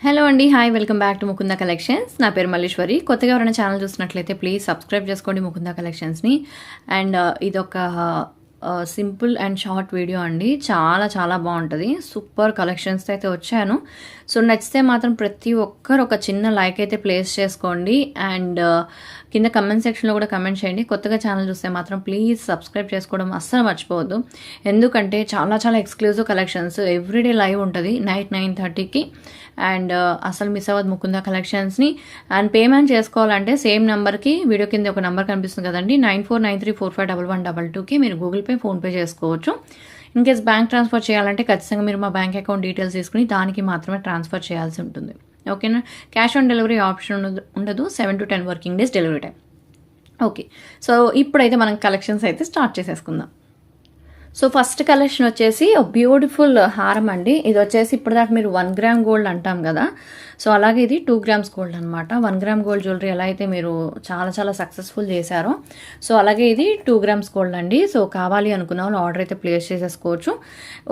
Hello అండి, hi, welcome back to Mukunda collections. నా పేరు మల్లీశ్వరి. కొత్తగా ఎవరైనా ఛానల్ చూసినట్లయితే ప్లీజ్ సబ్స్క్రైబ్ చేసుకోండి ముకుంద కలెక్షన్స్ని. అండ్ ఇదొక సింపుల్ అండ్ షార్ట్ వీడియో అండి. చాలా చాలా బాగుంటుంది. సూపర్ కలెక్షన్స్తో అయితే వచ్చాను. సో నచ్చితే మాత్రం ప్రతి ఒక్కరు ఒక చిన్న లైక్ అయితే ప్లేస్ చేసుకోండి. అండ్ కింద కమెంట్ సెక్షన్లో కూడా కమెంట్ చేయండి. కొత్తగా ఛానల్ చూస్తే మాత్రం ప్లీజ్ సబ్స్క్రైబ్ చేసుకోవడం అస్సలు మర్చిపోవద్దు. ఎందుకంటే చాలా చాలా ఎక్స్క్లూజివ్ కలెక్షన్స్ ఎవ్రీడే లైవ్ ఉంటుంది నైట్ 9:30కి. అండ్ అసలు మిస్ అవ్వదు ముకుంద కలెక్షన్స్ని. అండ్ పేమెంట్ చేసుకోవాలంటే సేమ్ నెంబర్కి వీడియో కింద ఒక నెంబర్ కనిపిస్తుంది కదండి, 9493451122కి మీరు గూగుల్ పే, ఫోన్పే చేసుకోవచ్చు. ఇన్ కేస్ బ్యాంక్ ట్రాన్స్ఫర్ చేయాలంటే ఖచ్చితంగా మీరు మా బ్యాంక్ అకౌంట్ డీటెయిల్స్ తీసుకుని దానికి మాత్రమే ట్రాన్స్ఫర్ చేయాల్సి ఉంటుంది. ఓకేనా? క్యాష్ ఆన్ డెలివరీ ఆప్షన్ ఉండదు. 7 to 10 working days delivery time. Okay, so ఇప్పుడైతే మనం కలెక్షన్స్ అయితే స్టార్ట్ చేసేసుకుందాం. సో ఫస్ట్ కలెక్షన్ వచ్చేసి బ్యూటిఫుల్ హారం అండి. ఇది వచ్చేసి ఇప్పటిదాకా మీరు 1 గ్రామ్ గోల్డ్ అంటాం కదా, సో అలాగే ఇది 2 గ్రామ్స్ గోల్డ్ అనమాట. 1 గ్రామ్ గోల్డ్ జ్యువెలరీ ఎలా అయితే మీరు చాలా చాలా సక్సెస్ఫుల్ చేశారో, సో అలాగే ఇది 2 గ్రామ్స్ గోల్డ్ అండి. సో కావాలి అనుకున్న వాళ్ళు ఆర్డర్ అయితే ప్లేస్ చేసేసుకోవచ్చు.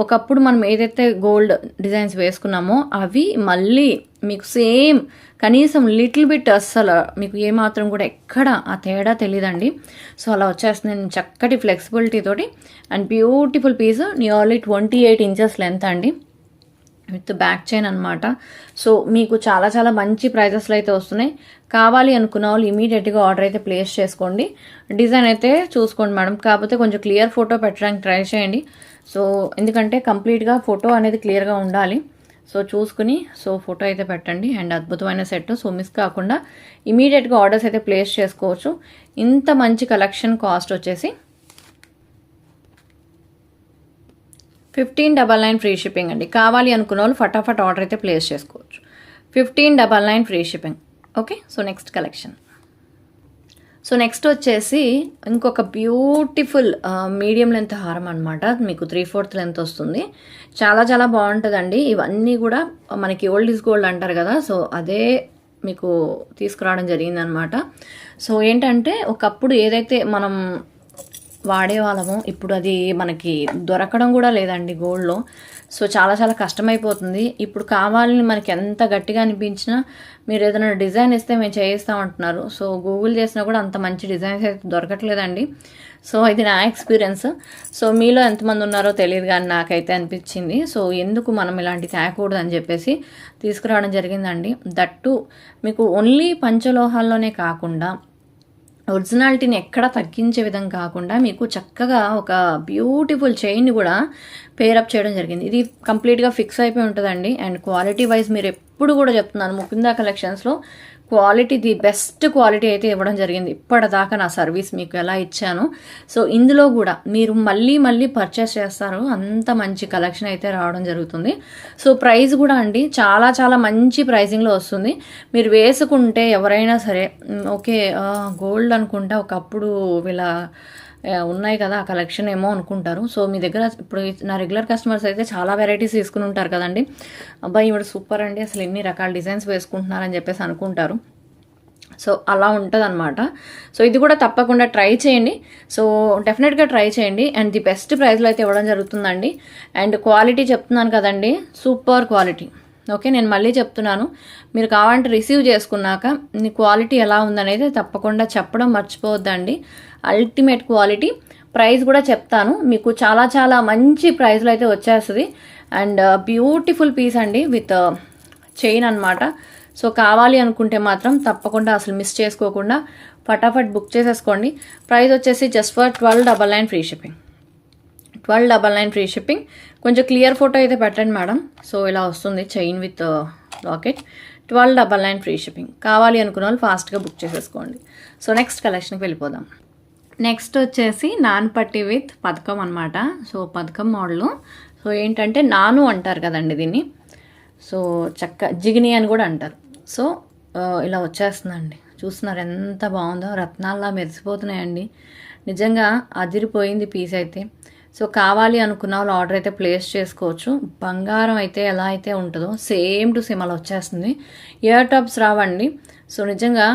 ఒకప్పుడు మనం ఏదైతే గోల్డ్ డిజైన్స్ వేసుకున్నామో అవి మళ్ళీ మీకు సేమ్ కనీసం లిటిల్ బిట్ అస్సలు మీకు ఏమాత్రం కూడా ఎక్కడ ఆ తేడా తెలియదండి. సో అలా వచ్చేస్తుంది చక్కటి ఫ్లెక్సిబిలిటీ తోటి. And beautiful piece, nearly 28 inches length అండి, విత్ బ్యాక్ చైన్ అనమాట. సో మీకు చాలా చాలా మంచి ప్రైజెస్లో అయితే వస్తున్నాయి. కావాలి అనుకున్న వాళ్ళు ఇమీడియట్గా ఆర్డర్ అయితే ప్లేస్ చేసుకోండి. డిజైన్ అయితే చూసుకోండి మేడం, కాకపోతే కొంచెం క్లియర్ ఫోటో పెట్టడానికి ట్రై చేయండి. సో ఎందుకంటే కంప్లీట్గా ఫోటో అనేది క్లియర్గా ఉండాలి. సో చూసుకుని ఫోటో అయితే పెట్టండి. అండ్ అద్భుతమైన సెట్. సో మిస్ కాకుండా ఇమీడియట్గా ఆర్డర్స్ అయితే ప్లేస్ చేసుకోవచ్చు. ఇంత మంచి కలెక్షన్ కాస్ట్ వచ్చేసి 1599 ఫ్రీ షిప్పింగ్ అండి. కావాలి అనుకున్న వాళ్ళు ఫటాఫట్ ఆర్డర్ అయితే ప్లేస్ చేసుకోవచ్చు. 1599 free shipping. Okay, so next collection. So next వచ్చేసి ఇంకొక బ్యూటిఫుల్ మీడియం లెంత్ హారం అనమాట. మీకు 3/4 లెంత్ వస్తుంది. చాలా చాలా బాగుంటుందండి. ఇవన్నీ కూడా మనకి ఓల్డ్ ఈజ్ గోల్డ్ అంటారు కదా, సో అదే మీకు తీసుకురావడం జరిగిందనమాట. సో ఏంటంటే ఒకప్పుడు ఏదైతే మనం వాడేవాళ్ళము ఇప్పుడు అది మనకి దొరకడం కూడా లేదండి గోల్డ్లో. సో చాలా చాలా కష్టమైపోతుంది. ఇప్పుడు కావాలని మనకి ఎంత గట్టిగా అనిపించినా మీరు ఏదైనా డిజైన్ ఇస్తే మేము చేయిస్తామంటున్నారు. సో గూగుల్ చేసినా కూడా అంత మంచి డిజైన్స్ అయితే దొరకట్లేదండి. సో ఇది నా ఎక్స్పీరియన్స్. సో మీలో ఎంతమంది ఉన్నారో తెలియదు కానీ నాకైతే అనిపించింది. సో ఎందుకు మనం ఇలాంటి తేకూడదు అని చెప్పేసి తీసుకురావడం జరిగిందండి. దట్టు మీకు ఓన్లీ పంచలోహాల్లోనే కాకుండా ఒరిజినాలిటీని ఎక్కడ తగ్గించే విధంగా కాకుండా మీకు చక్కగా ఒక బ్యూటిఫుల్ చైన్ని కూడా పేరప్ చేయడం జరిగింది. ఇది కంప్లీట్గా ఫిక్స్ అయిపోయి ఉంటుందండి. అండ్ క్వాలిటీ వైజ్ మీరు ఎప్పుడు కూడా చెప్తున్నాను, ముకుంద కలెక్షన్స్లో క్వాలిటీ ది బెస్ట్ క్వాలిటీ అయితే ఇవ్వడం జరిగింది. ఇప్పటిదాకా నా సర్వీస్ మీకు ఎలా ఇచ్చాను, సో ఇందులో కూడా మీరు మళ్ళీ మళ్ళీ పర్చేస్ చేస్తారు. అంత మంచి కలెక్షన్ అయితే రావడం జరుగుతుంది. సో ప్రైస్ కూడా అండి చాలా చాలా మంచి ప్రైజింగ్లో వస్తుంది. మీరు వేసుకుంటే ఎవరైనా సరే ఓకే గోల్డ్ అనుకుంటా ఒకప్పుడు వీళ్ళ ఉన్నాయి కదా ఆ కలెక్షన్ ఏమో అనుకుంటారు. సో మీ దగ్గర ఇప్పుడు నా రెగ్యులర్ కస్టమర్స్ అయితే చాలా వెరైటీస్ తీసుకుని ఉంటారు కదండి. అబ్బాయి ఇవిడ సూపర్ అండి, అసలు ఎన్ని రకాల డిజైన్స్ వేసుకుంటున్నారని చెప్పేసి అనుకుంటారు. సో అలా ఉంటుంది అనమాట. సో ఇది కూడా తప్పకుండా ట్రై చేయండి. సో డెఫినెట్గా ట్రై చేయండి. అండ్ ది బెస్ట్ ప్రైస్లో అయితే ఇవ్వడం జరుగుతుందండి. అండ్ క్వాలిటీ చెప్తున్నాను కదండి, సూపర్ క్వాలిటీ. ఓకే, నేను మళ్ళీ చెప్తున్నాను, మీరు కావాలంటే రిసీవ్ చేసుకున్నాక మీ క్వాలిటీ ఎలా ఉందనేది తప్పకుండా చెప్పడం మర్చిపోవద్దండి. Ultimate quality. ప్రైస్ కూడా చెప్తాను మీకు, చాలా చాలా మంచి ప్రైస్లో అయితే వచ్చేస్తుంది. అండ్ బ్యూటిఫుల్ పీస్ అండి విత్ చైన్ అనమాట. సో కావాలి అనుకుంటే మాత్రం తప్పకుండా అసలు మిస్ చేసుకోకుండా ఫటాఫట్ బుక్ చేసేసుకోండి. ప్రైస్ వచ్చేసి just for 1299 free shipping. 1299 free shipping. కొంచెం క్లియర్ ఫోటో అయితే పెట్టండి మేడం. సో ఇలా వస్తుంది chain with locket. 1299 free shipping. కావాలి అనుకున్న వాళ్ళు ఫాస్ట్గా బుక్ చేసేసుకోండి. సో నెక్స్ట్ కలెక్షన్కి వెళ్ళిపోదాం. నెక్స్ట్ వచ్చేసి నాన్ పట్టి విత్ పథకం అనమాట. సో పథకం మోడలు. సో ఏంటంటే నాను అంటారు కదండి దీన్ని. సో జిగిని అని కూడా అంటారు. సో ఇలా వచ్చేస్తుందండి. చూస్తున్నారు ఎంత బాగుందో, రత్నాల్లా మెరిసిపోతున్నాయండి. నిజంగా అదిరిపోయింది పీస్ అయితే. సో కావాలి అనుకున్న వాళ్ళు ఆర్డర్ అయితే ప్లేస్ చేసుకోవచ్చు. బంగారం అయితే ఎలా అయితే ఉంటుందో సేమ్ టు సేమ్ అలా వచ్చేస్తుంది. ఇయర్ టాప్స్ రావండి. సో నిజంగా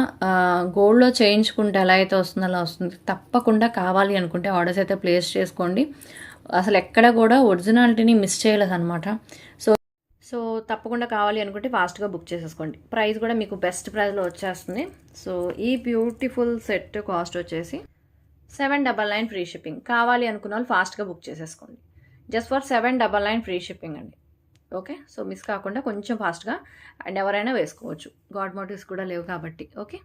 గోల్డ్లో చేయించుకుంటే ఎలా అయితే వస్తుందో అలా వస్తుంది. తప్పకుండా కావాలి అనుకుంటే ఆర్డర్స్ అయితే ప్లేస్ చేసుకోండి. అసలు ఎక్కడ కూడా ఒరిజినాలిటీని మిస్ చేయలేదు అనమాట. సో తప్పకుండా కావాలి అనుకుంటే ఫాస్ట్గా బుక్ చేసేసుకోండి. ప్రైస్ కూడా మీకు బెస్ట్ ప్రైస్లో వచ్చేస్తుంది. సో ఈ బ్యూటిఫుల్ సెట్ కాస్ట్ వచ్చేసి 799 ఫ్రీ షిప్పింగ్. కావాలి అనుకున్న వాళ్ళు ఫాస్ట్గా బుక్ చేసేసుకోండి. జస్ట్ ఫర్ 799 ఫ్రీ షిప్పింగ్ అండి. ఓకే, సో మిస్ కాకుండా కొంచెం ఫాస్ట్గా అండ్ ఎవరైనా వేసుకోవచ్చు. గాడ్ మోటివ్స్ కూడా లేవు కాబట్టి. ఓకే,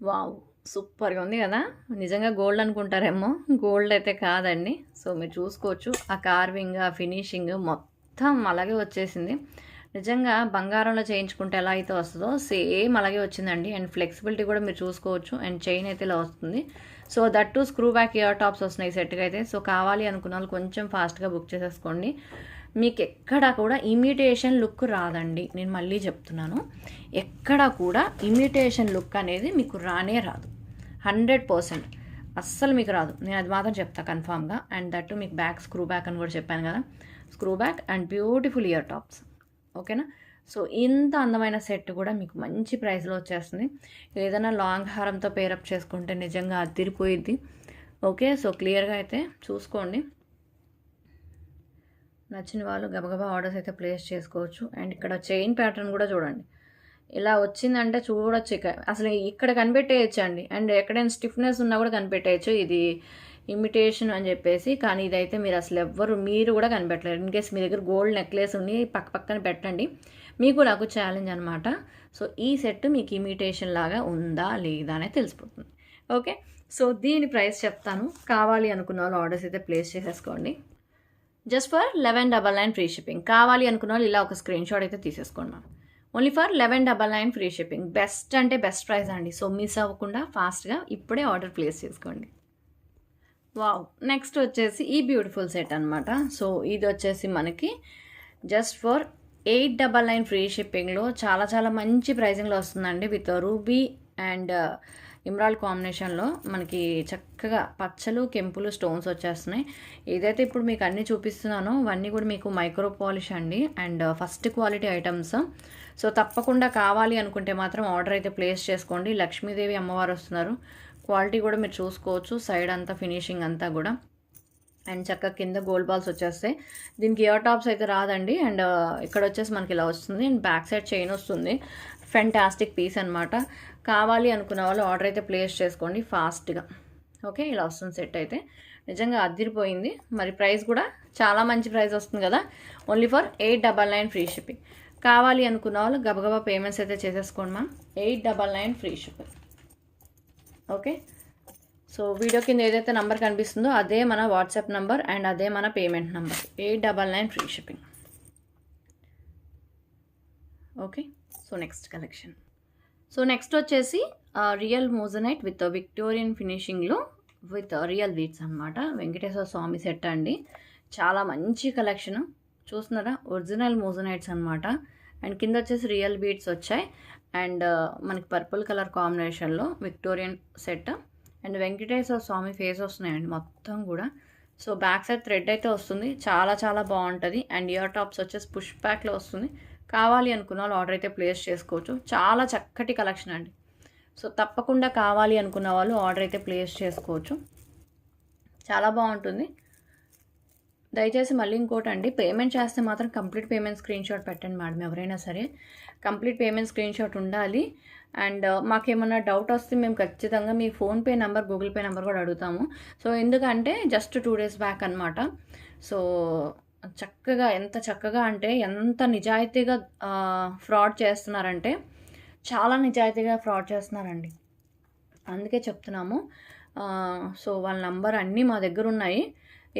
వావ్, సూపర్గా ఉంది కదా. నిజంగా గోల్డ్ అనుకుంటారేమో, గోల్డ్ అయితే కాదండి. సో మీరు చూసుకోవచ్చు ఆ కార్వింగ్, ఆ ఫినిషింగ్ మొత్తం అలాగే వచ్చేసింది. నిజంగా బంగారంలో చేయించుకుంటే ఎలా అయితే వస్తుందో సేమ్ అలాగే వచ్చిందండి. అండ్ ఫ్లెక్సిబిలిటీ కూడా మీరు చూసుకోవచ్చు. అండ్ చైన్ అయితే ఇలా వస్తుంది. So that to screw back ear tops వస్తున్నాయి సెట్గా అయితే. సో కావాలి అనుకున్న వాళ్ళు కొంచెం ఫాస్ట్గా బుక్ చేసేసుకోండి. మీకు ఎక్కడా కూడా ఇమిటేషన్ లుక్ రాదండి. నేను మళ్ళీ చెప్తున్నాను, ఎక్కడా కూడా ఇమిటేషన్ లుక్ అనేది మీకు రానే రాదు. 100% అస్సలు మీకు రాదు. నేను అది మాత్రం చెప్తాను కన్ఫామ్గా. అండ్ దట్టు మీకు బ్యాక్ స్క్రూ బ్యాక్ అని కూడా చెప్పాను కదా, screw back and beautiful ear tops. ఓకేనా. సో ఇంత అందమైన సెట్ కూడా మీకు మంచి ప్రైస్లో వచ్చేస్తుంది. ఏదైనా లాంగ్ హారంతో పేరప్ చేసుకుంటే నిజంగా అదిరిపోయిద్ది. ఓకే, సో క్లియర్గా అయితే చూసుకోండి. నచ్చిన వాళ్ళు గబగబా ఆర్డర్స్ అయితే ప్లేస్ చేసుకోవచ్చు. అండ్ ఇక్కడ చైన్ ప్యాటర్న్ కూడా చూడండి, ఇలా వచ్చిందంటే చూడొచ్చు. అసలు ఇక్కడ కనిపెట్టేయచ్చు అండి. అండ్ ఎక్కడైనా స్టిఫ్నెస్ ఉన్నా కూడా కనిపెట్టేయచ్చు ఇది ఇమిటేషన్ అని చెప్పేసి. కానీ ఇదైతే మీరు అసలు మీరు కూడా కనిపెట్టలేరు. ఇన్ కేస్ మీ దగ్గర గోల్డ్ నెక్లెస్ ఉండి పక్కన పెట్టండి, మీకు నాకు ఛాలెంజ్ అనమాట. సో ఈ సెట్ మీకు ఇమిటేషన్ లాగా ఉందా లేదా అనేది తెలిసిపోతుంది. ఓకే, సో దీని ప్రైస్ చెప్తాను. కావాలి అనుకున్న వాళ్ళు ఆర్డర్స్ అయితే ప్లేస్ చేసేసుకోండి. Just for 1199 free shipping. కావాలి అనుకున్న వాళ్ళు ఇలా ఒక స్క్రీన్ షాట్ అయితే తీసేసుకోండి ma'am. Only for 1199 free shipping. Best అంటే బెస్ట్ ప్రైస్ అండి. సో మిస్ అవ్వకుండా ఫాస్ట్గా ఇప్పుడే ఆర్డర్ ప్లేస్ చేసుకోండి. వావ్, నెక్స్ట్ వచ్చేసి ఈ బ్యూటిఫుల్ సెట్ అనమాట. సో ఇది వచ్చేసి మనకి జస్ట్ ఫర్ 899 ఫ్రీ షిప్పింగ్లో చాలా చాలా మంచి ప్రైజింగ్లో వస్తుందండి. విత్ రూబీ అండ్ ఎమరాల్డ్ కాంబినేషన్లో మనకి చక్కగా పచ్చలు కెంపులు స్టోన్స్ వచ్చేస్తున్నాయి. ఏదైతే ఇప్పుడు మీకు అన్నీ చూపిస్తున్నానో అవన్నీ కూడా మీకు మైక్రో పాలిష్ అండి. And first quality items. So తప్పకుండా కావాలి అనుకుంటే మాత్రం ఆర్డర్ అయితే ప్లేస్ చేసుకోండి. లక్ష్మీదేవి అమ్మవారు వస్తున్నారు. క్వాలిటీ కూడా మీరు చూసుకోవచ్చు. సైడ్ అంతా ఫినిషింగ్ అంతా కూడా. అండ్ చక్కగా కింద గోల్డ్ బాల్స్ వచ్చేస్తాయి. దీనికి ఇయర్ టాప్స్ అయితే రాదండి. అండ్ ఇక్కడ వచ్చేసి మనకి ఇలా వస్తుంది. అండ్ బ్యాక్ సైడ్ చైన్ వస్తుంది. ఫెంటాస్టిక్ పీస్ అనమాట. కావాలి అనుకున్న వాళ్ళు ఆర్డర్ అయితే ప్లేస్ చేసుకోండి ఫాస్ట్గా. ఓకే, ఇలా వస్తుంది సెట్ అయితే. నిజంగా అదిరిపోయింది. మరి ప్రైస్ కూడా చాలా మంచి ప్రైస్ వస్తుంది కదా. Only for 899 free shipping. కావాలి అనుకున్న వాళ్ళు గబగబా పేమెంట్స్ అయితే చేసేసుకోండి ma'am. 899 free shipping. Okay, so video కింద ఏదైతే నెంబర్ కనిపిస్తుందో అదే మన వాట్సాప్ నెంబర్ అండ్ అదే మన payment number. 899 free shipping. Okay, so next collection. So next వచ్చేసి రియల్ మోజనైట్ విత్ విక్టోరియన్ ఫినిషింగ్లో విత్ రియల్ బీడ్స్ అనమాట. వెంకటేశ్వర స్వామి సెట్ అండి. చాలా మంచి కలెక్షన్. చూస్తున్నారా, ఒరిజినల్ మోజనైట్స్ అనమాట. అండ్ కింద వచ్చేసి రియల్ బీడ్స్ వచ్చాయి. అండ్ మనకి పర్పుల్ కలర్ కాంబినేషన్లో Victorian set. And Venkateswara Swamy face వస్తున్నాయండి మొత్తం కూడా. సో బ్యాక్ సైడ్ థ్రెడ్ అయితే వస్తుంది. చాలా చాలా బాగుంటుంది. అండ్ ఇయర్ టాప్స్ వచ్చేసి పుష్ బ్యాక్లో వస్తుంది. కావాలి అనుకున్న వాళ్ళు ఆర్డర్ అయితే ప్లేస్ చేసుకోవచ్చు. చాలా చక్కటి కలెక్షన్ అండి. సో తప్పకుండా కావాలి అనుకున్న వాళ్ళు ఆర్డర్ అయితే ప్లేస్ చేసుకోవచ్చు. చాలా బాగుంటుంది. దయచేసి మళ్ళీ ఇంకోటి అండి, పేమెంట్ చేస్తే మాత్రం కంప్లీట్ పేమెంట్ స్క్రీన్ షాట్ పెట్టండి మేడం. ఎవరైనా సరే కంప్లీట్ పేమెంట్ స్క్రీన్ షాట్ ఉండాలి. అండ్ మాకేమన్నా డౌట్ వస్తే మేము ఖచ్చితంగా మీ PhonePe number, Google Pay number కూడా అడుగుతాము. సో ఎందుకంటే జస్ట్ 2 days బ్యాక్ అనమాట. సో చక్కగా, ఎంత చక్కగా అంటే ఎంత నిజాయితీగా ఫ్రాడ్ చేస్తున్నారంటే చాలా నిజాయితీగా ఫ్రాడ్ చేస్తున్నారండి. అందుకే చెప్తున్నాము. సో వాళ్ళ నంబర్ అన్నీ మా దగ్గర ఉన్నాయి.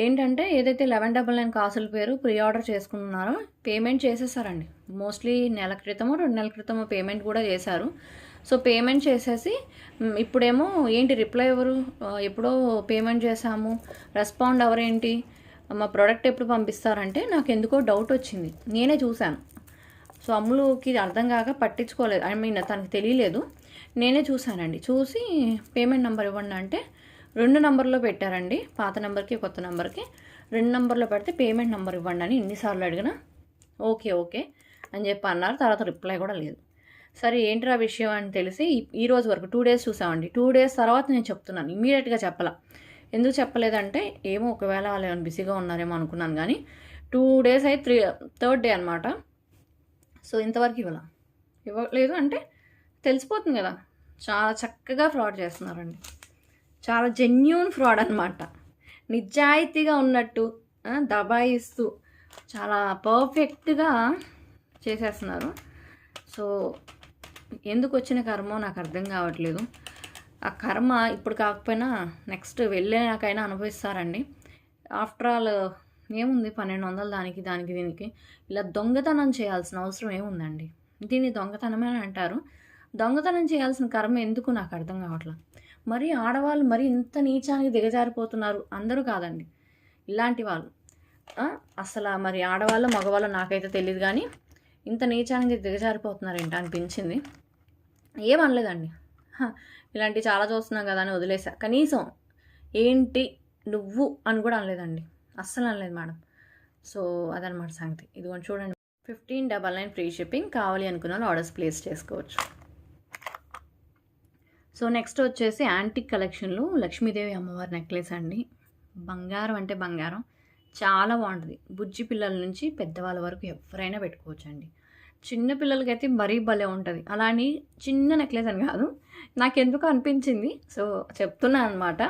ఏంటంటే ఏదైతే 1199 కాసుల పేరు ప్రీ ఆర్డర్ చేసుకున్నారో పేమెంట్ చేసేసారండి. మోస్ట్లీ నెల క్రితమో 2 నెలల క్రితమో పేమెంట్ కూడా చేశారు. సో పేమెంట్ చేసేసి ఇప్పుడేమో ఏంటి రిప్లై ఎవరు, ఎప్పుడో పేమెంట్ చేశాము, రెస్పాండ్ ఎవరేంటి, మా ప్రోడక్ట్ ఎప్పుడు పంపిస్తారంటే నాకు ఎందుకో డౌట్ వచ్చింది. నేనే చూశాను. సో అమ్ములుకి అర్థం కాక పట్టించుకోలేదు. ఐ మీన్ తనకు తెలియలేదు. నేనే చూశానండి. చూసి పేమెంట్ నెంబర్ ఇవ్వండి అంటే 2 నంబర్లో పెట్టారండి. పాత నెంబర్కి కొత్త నెంబర్కి 2 నంబర్లో పెడితే పేమెంట్ నెంబర్ ఇవ్వండి అని ఎన్నిసార్లు అడిగినా ఓకే ఓకే అని చెప్పి అన్నారు. తర్వాత రిప్లై కూడా లేదు. సరే ఏంట్రా విషయం అని తెలిసి ఈ రోజు వరకు 2 days చూసామండి. 2 days తర్వాత నేను చెప్తున్నాను. ఇమీడియట్గా చెప్పాల. ఎందుకు చెప్పలేదంటే ఏమో ఒకవేళ వాళ్ళు బిజీగా ఉన్నారేమో అనుకున్నాను. కానీ 2 days అయితే థర్డ్ డే అనమాట. సో ఇంతవరకు ఇవ్వలేదు అంటే తెలిసిపోతుంది కదా. చాలా చక్కగా ఫ్రాడ్ చేస్తున్నారండి. చాలా జెన్యూన్ ఫ్రాడ్ అనమాట. నిజాయితీగా ఉన్నట్టు దబాయిస్తూ చాలా పర్ఫెక్ట్గా చేసేస్తున్నారు. సో ఎందుకు వచ్చిన కర్మో నాకు అర్థం కావట్లేదు. ఆ కర్మ ఇప్పుడు కాకపోయినా నెక్స్ట్ వెళ్ళాకైనా అనుభవిస్తారండి. ఆఫ్టర్ ఆల్ ఏముంది 1200 దానికి దీనికి ఇలా దొంగతనం చేయాల్సిన అవసరం ఏముందండి? దీన్ని దొంగతనమే అని అంటారు. దొంగతనం చేయాల్సిన కర్మ ఎందుకు నాకు అర్థం కావట్లేదు. మరి ఆడవాళ్ళు మరి ఇంత నీచానికి దిగజారిపోతున్నారు. అందరూ కాదండి, ఇలాంటి వాళ్ళు అసలు మరి ఆడవాళ్ళు మగవాళ్ళు నాకైతే తెలియదు, కానీ ఇంత నీచానికి దిగజారిపోతున్నారు ఏంటి అనిపించింది. ఏమనలేదండి, ఇలాంటివి చాలా చూస్తున్నాం కదా అని వదిలేసా. కనీసం ఏంటి నువ్వు అని కూడా అనలేదండి, అస్సలు అనలేదు మేడం. సో అదనమాట సంగతి. ఇదిగోండి చూడండి, 1599 ఫ్రీ షిప్పింగ్. కావాలి అనుకున్న వాళ్ళు ఆర్డర్స్ ప్లేస్ చేసుకోవచ్చు. సో నెక్స్ట్ వచ్చేసి యాంటిక్ కలెక్షన్లో లక్ష్మీదేవి అమ్మవారి నెక్లెస్ అండి. బంగారం అంటే బంగారం, చాలా బాగుంటుంది. బుజ్జి పిల్లల నుంచి పెద్దవాళ్ళ వరకు ఎవరైనా పెట్టుకోవచ్చు అండి. చిన్న పిల్లలకైతే మరీ భలే ఉంటుంది. అలా అని చిన్న నెక్లెస్ అని కాదు, నాకెందుకు అనిపించింది, సో చెప్తున్నాను అనమాట.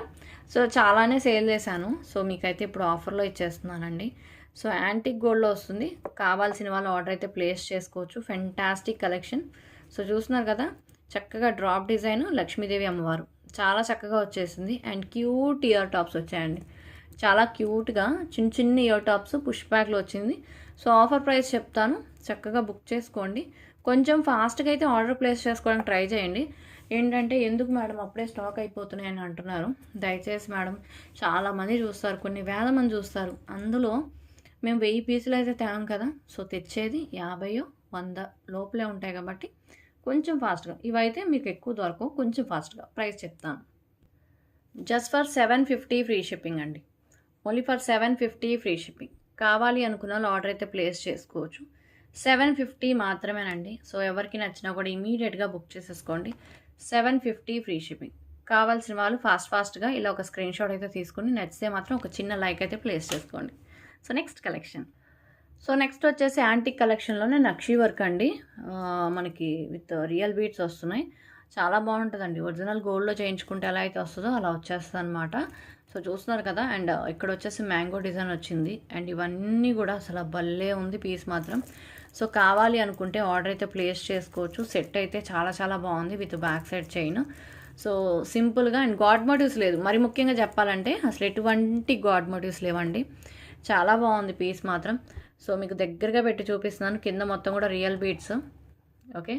సో చాలానే సేల్ చేశాను. సో మీకైతే ఇప్పుడు ఆఫర్లో ఇచ్చేస్తున్నానండి. సో యాంటిక్ గోల్డ్లో వస్తుంది. కావాల్సిన వాళ్ళు ఆర్డర్ అయితే ప్లేస్ చేసుకోవచ్చు. Fantastic collection. సో చూస్తున్నారు కదా, చక్కగా డ్రాప్ డిజైన్ లక్ష్మీదేవి అమ్మవారు చాలా చక్కగా వచ్చేసింది. అండ్ క్యూట్ ఇయర్ టాప్స్ వచ్చాయండి, చాలా క్యూట్గా చిన్న చిన్న ఇయర్ టాప్స్ పుష్ బ్యాక్లో వచ్చింది. సో ఆఫర్ ప్రైస్ చెప్తాను, చక్కగా బుక్ చేసుకోండి. కొంచెం ఫాస్ట్గా అయితే ఆర్డర్ ప్లేస్ చేసుకోవడానికి ట్రై చేయండి. ఏంటంటే ఎందుకు మేడం అప్పుడే స్టాక్ అయిపోతున్నాయి అని అంటున్నారు. దయచేసి మేడం, చాలామంది చూస్తారు, కొన్ని వేల మంది చూస్తారు. అందులో మేము 1000 పీసులు అయితే తేం కదా. సో తెచ్చేది 50-100 లోపలే ఉంటాయి కాబట్టి కొంచెం ఫాస్ట్గా. ఇవైతే మీకు ఎక్కువ దొరకవు, కొంచెం ఫాస్ట్గా ప్రైస్ చెప్తాను. జస్ట్ ఫర్ 750 ఫ్రీ షిప్పింగ్ అండి. Only for 750 free shipping. కావాలి అనుకున్న వాళ్ళు ఆర్డర్ అయితే ప్లేస్ చేసుకోవచ్చు. 750 మాత్రమేనండి. సో ఎవరికి నచ్చినా కూడా ఇమీడియట్గా బుక్ చేసేసుకోండి. 750 ఫ్రీ షిప్పింగ్. కావాల్సిన వాళ్ళు ఫాస్ట్గా ఇలా ఒక స్క్రీన్ షాట్ అయితే తీసుకుని నచ్చితే మాత్రం ఒక చిన్న లైక్ అయితే ప్లేస్ చేసుకోండి. So next collection. So next వచ్చేసి యాంటిక్ కలెక్షన్లోనే నక్షీ వర్క్ అండి. మనకి విత్ రియల్ బీడ్స్ వస్తున్నాయి. చాలా బాగుంటుందండి. ఒరిజినల్ గోల్డ్లో చేయించుకుంటే ఎలా అయితే వస్తుందో అలా వచ్చేస్తుంది అనమాట. సో చూస్తున్నారు కదా. అండ్ ఇక్కడ వచ్చేసి మ్యాంగో డిజైన్ వచ్చింది. అండ్ ఇవన్నీ కూడా అసలు భలే ఉంది పీస్ మాత్రం. సో కావాలి అనుకుంటే ఆర్డర్ అయితే ప్లేస్ చేసుకోవచ్చు. సెట్ అయితే చాలా చాలా బాగుంది with back side chain. So సింపుల్గా. అండ్ గాడ్ మోటివ్స్ లేదు, మరి ముఖ్యంగా చెప్పాలంటే అసలు ఎటువంటి గాడ్ మోటివ్స్ లేవండి. చాలా బాగుంది పీస్ మాత్రం. సో మీకు దగ్గరగా పెట్టి చూపిస్తున్నాను. కింద మొత్తం కూడా real beads. Okay,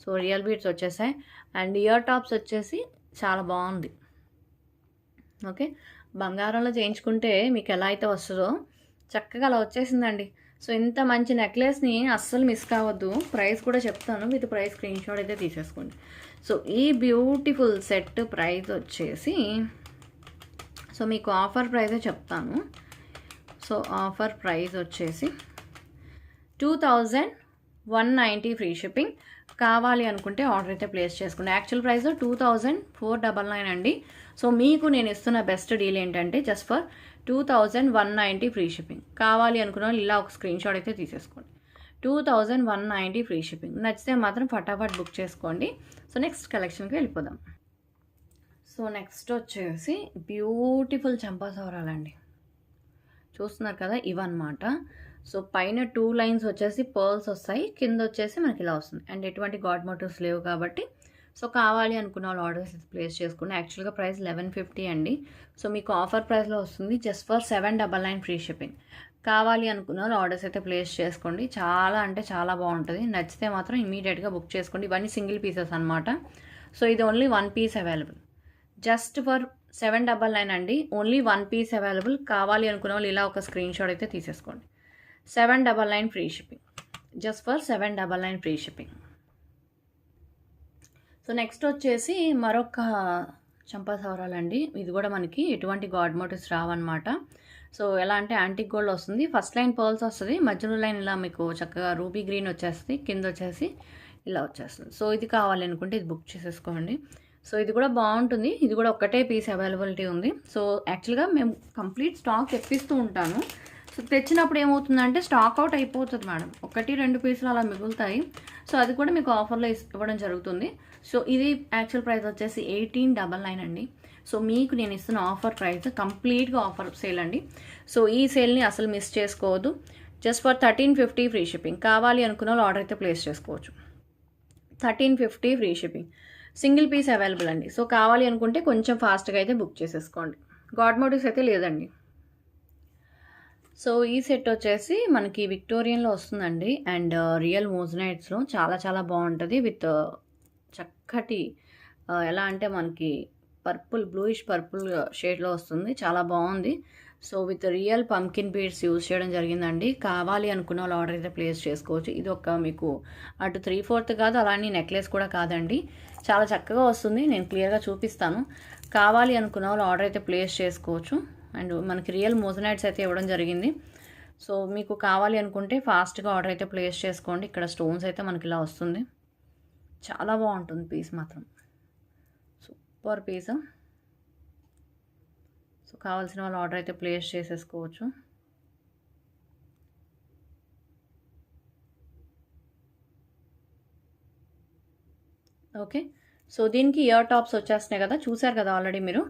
so real beads వచ్చేసాయి. అండ్ ఇయర్ టాప్స్ వచ్చేసి చాలా బాగుంది. ఓకే, బంగారంలో చేయించుకుంటే మీకు ఎలా అయితే వస్తుందో చక్కగా అలా వచ్చేసిందండి. సో ఇంత మంచి నెక్లెస్ని అస్సలు మిస్ కావద్దు. ప్రైస్ కూడా చెప్తాను, విత్ ప్రైస్ స్క్రీన్ షాట్ అయితే తీసేసుకోండి. సో ఈ బ్యూటిఫుల్ సెట్ ప్రైస్ వచ్చేసి, సో మీకు ఆఫర్ ప్రైజే చెప్తాను. సో ఆఫర్ ప్రైస్ వచ్చేసి 2190 ఫ్రీ షిప్పింగ్. కావాలి అనుకుంటే ఆర్డర్ అయితే ప్లేస్ చేసుకోండి. యాక్చువల్ ప్రైస్ 2499 అండి. సో మీకు నేను ఇస్తున్న బెస్ట్ డీల్ ఏంటంటే జస్ట్ ఫర్ 2190 ఫ్రీ షిప్పింగ్. కావాలి అనుకున్న వాళ్ళు ఇలా ఒక స్క్రీన్ షాట్ అయితే తీసేసుకోండి. 2190 ఫ్రీ షిప్పింగ్. నచ్చితే మాత్రం ఫటాఫట్ బుక్ చేసుకోండి. సో నెక్స్ట్ కలెక్షన్కి వెళ్ళిపోదాం. సో నెక్స్ట్ వచ్చేసి బ్యూటిఫుల్ చంపా సవరాలండి. చూస్తున్నారు కదా, ఇవన్నమాట. సో పైన 2 లైన్స్ వచ్చేసి పర్ల్స్ వస్తాయి, కింద వచ్చేసి మనకి ఇలా వస్తుంది. అండ్ ఎటువంటి గాడ్ మోటివ్స్ లేవు కాబట్టి సో కావాలి అనుకున్న వాళ్ళు ఆర్డర్స్ ప్లేస్ చేసుకుని. యాక్చువల్గా ప్రైస్ 1150 అండి. సో మీకు ఆఫర్ ప్రైస్లో వస్తుంది జస్ట్ ఫర్ 799 ఫ్రీ షిప్పింగ్. కావాలి అనుకున్న వాళ్ళు ఆర్డర్స్ అయితే ప్లేస్ చేసుకోండి. చాలా అంటే చాలా బాగుంటుంది. నచ్చితే మాత్రం ఇమీడియట్గా బుక్ చేసుకోండి. ఇవన్నీ సింగిల్ పీసెస్ అనమాట. సో ఇది only 1 piece available. Just for 799 అండి. Only 1 piece available. కావాలి అనుకున్న వాళ్ళు ఇలా ఒక స్క్రీన్ షాట్ అయితే తీసేసుకోండి. 799 free shipping. Just for 799 free shipping. So next వచ్చేసి మరొక చంపా సవరాలండి. ఇది కూడా మనకి ఎటువంటి గాడ్ మోటివ్స్ రావన్నమాట. సో ఎలా అంటే యాంటిక్ గోల్డ్ వస్తుంది. ఫస్ట్ లైన్ పర్ల్స్ వస్తుంది, మధ్యలో లైన్ ఇలా మీకు చక్కగా రూబీ గ్రీన్ వచ్చేస్తుంది, కింద వచ్చేసి ఇలా వచ్చేస్తుంది. సో ఇది కావాలి అనుకుంటే ఇది బుక్ చేసేసుకోండి. సో ఇది కూడా బాగుంటుంది. ఇది కూడా ఒక్కటే పీస్ అవైలబిలిటీ ఉంది. సో యాక్చువల్గా మేము కంప్లీట్ స్టాక్ తెప్పిస్తూ ఉంటాను. సో తెచ్చినప్పుడు ఏమవుతుందంటే స్టాక్ అవుట్ అయిపోతుంది మేడం, 1-2 పీసులు అలా మిగులుతాయి. సో అది కూడా మీకు ఆఫర్లో ఇవ్వడం జరుగుతుంది. సో ఇది యాక్చువల్ ప్రైస్ వచ్చేసి 1899 అండి. సో మీకు నేను ఇస్తున్న ఆఫర్ ప్రైస్ కంప్లీట్గా ఆఫర్ సేల్ అండి. సో ఈ సేల్ని అసలు మిస్ చేసుకోవద్దు. Just for 1350 free shipping. కావాలి అనుకున్న వాళ్ళు ఆర్డర్ అయితే ప్లేస్ చేసుకోవచ్చు. 1350 free shipping, single piece available అండి. సో కావాలి అనుకుంటే కొంచెం ఫాస్ట్గా అయితే బుక్ చేసేసుకోండి. గాడ్ మోటివ్స్ అయితే లేదండి. సో ఈ సెట్ వచ్చేసి మనకి విక్టోరియన్లో వస్తుందండి, అండ్ రియల్ మోజనైట్స్లో చాలా చాలా బాగుంటుంది. విత్ చక్కటి ఎలా అంటే మనకి బ్లూయిష్ పర్పుల్ షేడ్లో వస్తుంది, చాలా బాగుంది. So with real pumpkin beads use చేయడం జరిగిందండి. కావాలి అనుకున్న వాళ్ళు ఆర్డర్ అయితే ప్లేస్ చేసుకోవచ్చు. ఇది ఒక మీకు అటు 3/4 కాదు, అలానే నెక్లెస్ కూడా కాదండి, చాలా చక్కగా వస్తుంది. నేను క్లియర్గా చూపిస్తాను. కావాలి అనుకున్న వాళ్ళు ఆర్డర్ అయితే ప్లేస్ చేసుకోవచ్చు. అండ్ మనకి రియల్ మోజనైట్స్ అయితే ఇవ్వడం జరిగింది. సో మీకు కావాలి అనుకుంటే ఫాస్ట్గా ఆర్డర్ అయితే ప్లేస్ చేసుకోండి. ఇక్కడ స్టోన్స్ అయితే మనకి ఇలా వస్తుంది, చాలా బాగుంటుంది పీస్ మాత్రం, సూపర్ పీస్. సో కావాల్సిన వాళ్ళు ఆర్డర్ అయితే ప్లేస్ చేసేసుకోవచ్చు. ఓకే, సో దీనికి ఇయర్ టాప్స్ వచ్చేస్తున్నాయి కదా, చూసారు కదా ఆల్రెడీ మీరు.